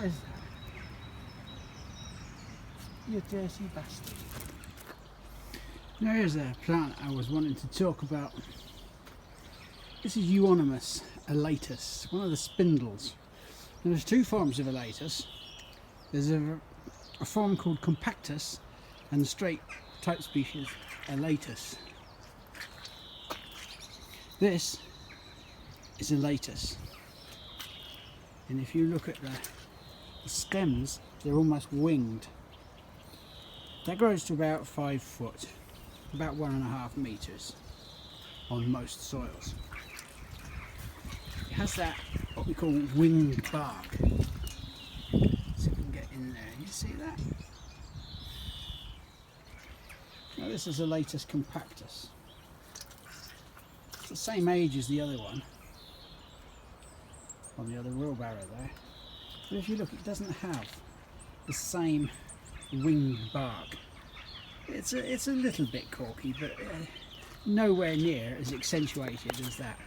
What is that? You dirty bastard. Now here's a plant I was wanting to talk about. This is Euonymus elatus, one of the spindles. Now, there's two forms of elatus. There's a form called compactus and the straight type species elatus. This is elatus, and if you look at the stems, they're almost winged. That grows to about 5 foot, about 1.5 meters on most soils. It has that, what we call winged bark. See if we can get in there. You see that? Now this is elatus compactus. It's the same age as the other one, on the other wheelbarrow there. But if you look, it doesn't have the same winged bark. It's a little bit corky, but nowhere near as accentuated as that.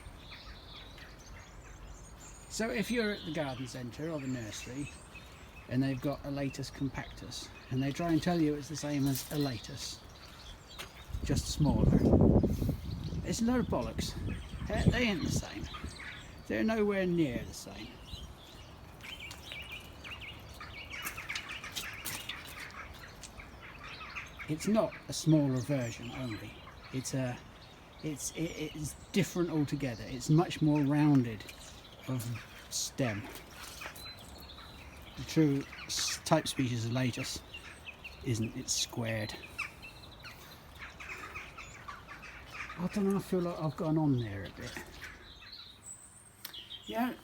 So if you're at the garden centre or the nursery and they've got elatus compactus and they try and tell you it's the same as elatus, just smaller, it's a load of bollocks. They ain't the same. They're nowhere near the same. It's not a smaller version only. It's different altogether. It's much more rounded of stem. The true type species of elatus isn't. It's squared. I don't know, I feel like I've gone on there a bit. Yeah,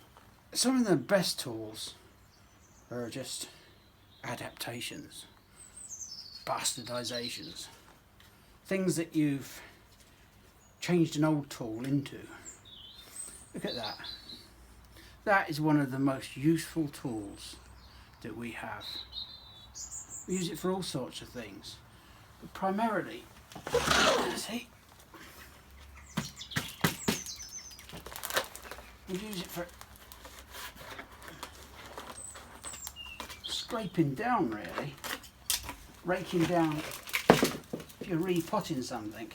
some of the best tools are just adaptations, bastardizations, things that you've changed an old tool into. Look at that. That is one of the most useful tools that we have. We use it for all sorts of things, but primarily, see, we use it for scraping down, really, raking down. If you're repotting something,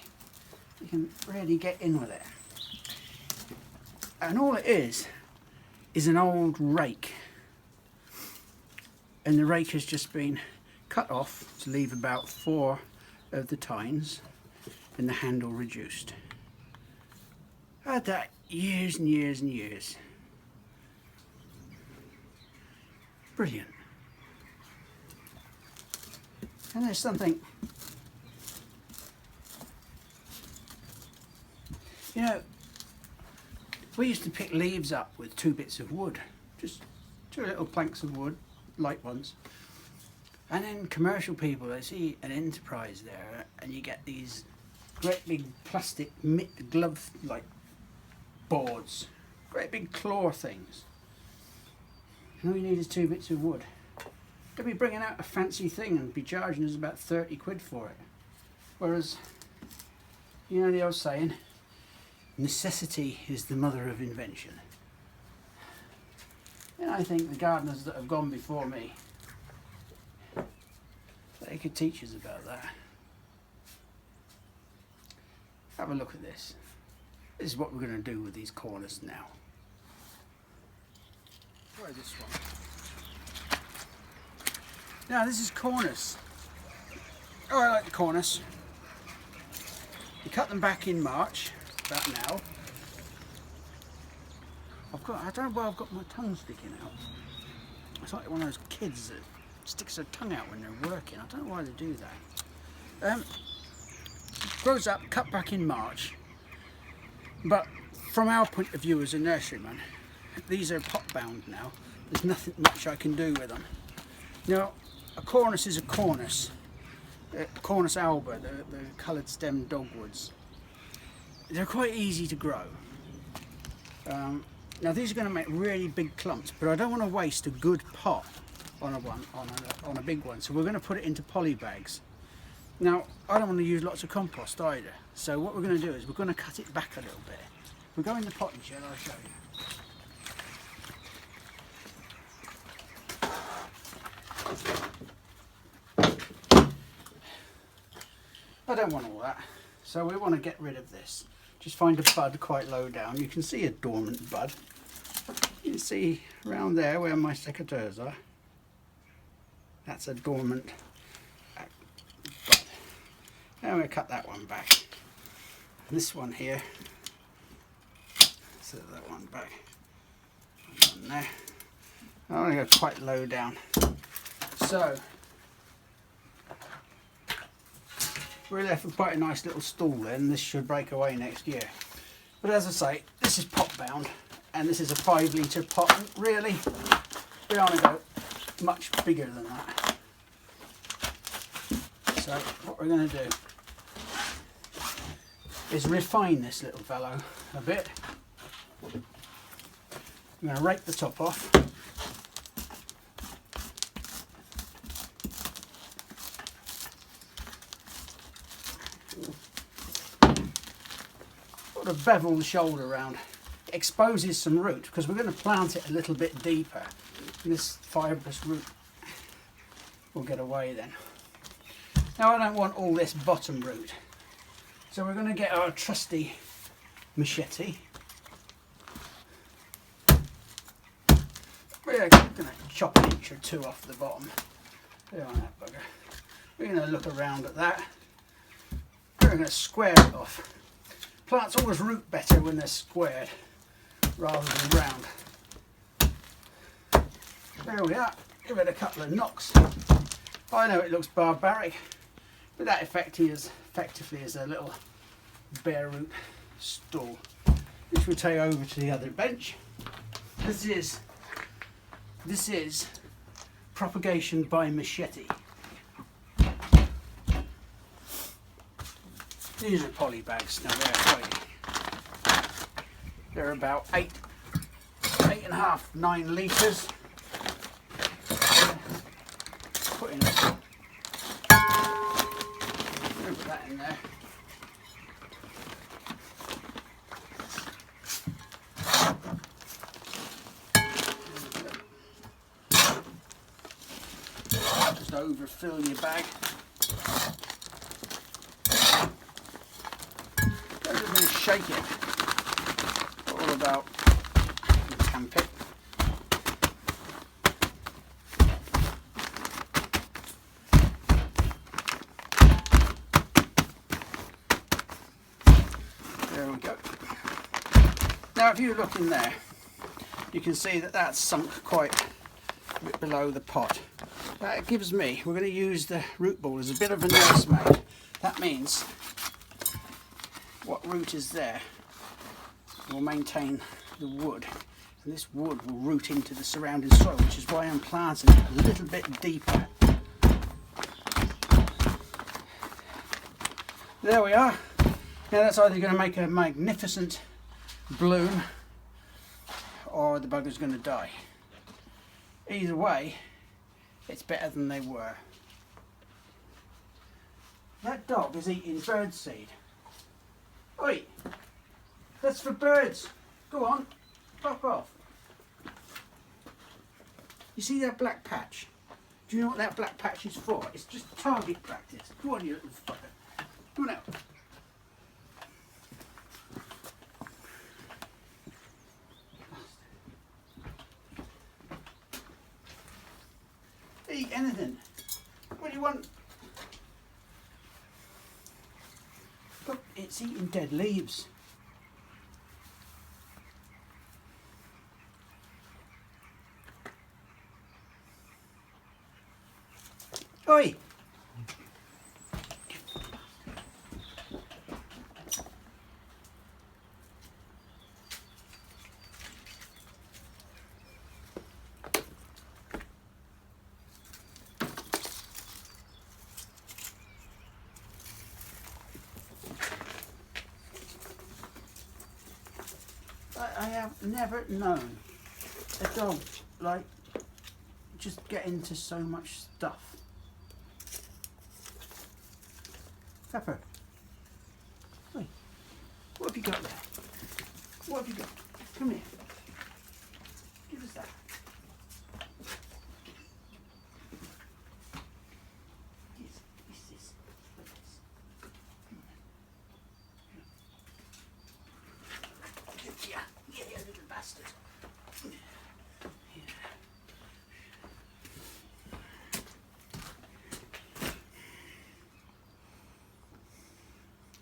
you can really get in with it. And all it is an old rake, and the rake has just been cut off to leave about 4 of the tines and the handle reduced. I had that years and years and years. Brilliant. And there's something, you know, we used to pick leaves up with 2 bits of wood, just 2 little planks of wood, light ones. And then commercial people, they see an enterprise there, and you get these great big plastic glove like boards, great big claw things. And all you need is 2 bits of wood. They'll be bringing out a fancy thing and be charging us about 30 quid for it. Whereas, you know the old saying, necessity is the mother of invention. And I think the gardeners that have gone before me, they could teach us about that. Have a look at this. This is what we're going to do with these Cornus now. Try this one. Now this is Cornus. Oh, I like the Cornus. You cut them back in March, about now. I don't know why I've got my tongue sticking out. It's like one of those kids that sticks their tongue out when they're working. I don't know why they do that. Grows up, cut back in March. But from our point of view as a nurseryman, these are pot bound now. There's nothing much I can do with them. Now, a Cornus is a Cornus. Cornus alba, the coloured stem dogwoods. They're quite easy to grow. Now these are going to make really big clumps, but I don't want to waste a good pot on a big one, so we're going to put it into poly bags. Now I don't want to use lots of compost either, so what we're going to do is we're going to cut it back a little bit. We'll go in the potting shed, I'll show you. I don't want all that, so we want to get rid of this. Just find a bud quite low down. You can see a dormant bud. You can see around there where my secateurs are. That's a dormant bud. And we'll cut that one back. And this one here, set that one back. One there. I want to go quite low down. So we're left with quite a nice little stall then. This should break away next year. But as I say, this is pot bound and this is a 5 litre pot. And really, we don't want to go much bigger than that. So what we're going to do is refine this little fellow a bit. I'm going to rake the top off. Sort of bevel the shoulder around. It exposes some root because we're going to plant it a little bit deeper. And this fibrous root will get away then. Now I don't want all this bottom root. So we're going to get our trusty machete. We're going to chop an inch or two off the bottom. There on that bugger. We're going to look around at that. We're going to square it off. Plants always root better when they're squared rather than round. There we are. Give it a couple of knocks. I know it looks barbaric, but that effectively is a little bare root stall, which we'll take over to the other bench. This is propagation by machete. These are poly bags. Now they're about 8.5, 9 litres. Put in that in there. Just overfill your bag. I'm just going to shake it. All about camp it. There we go. Now if you look in there, you can see that that's sunk quite a bit below the pot. That gives me, we're going to use the root ball as a bit of a nursemaid. That means what root is there will maintain the wood, and this wood will root into the surrounding soil, which is why I'm planting it a little bit deeper. There we are. Now that's either going to make a magnificent bloom or the bugger's going to die. Either way, it's better than they were. That dog is eating bird seed. Oi! That's for birds. Go on, fuck off. You see that black patch? Do you know what that black patch is for? It's just target practice. Go on, you little fucker. Go on out. Eat anything. What do you want? Look, it's eating dead leaves. Oi! I have never known a dog like just get into so much stuff. Pepper, wait, what have you got there? What have you got? Come here. Give us that.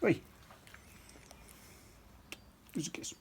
Oi. Here's a kiss.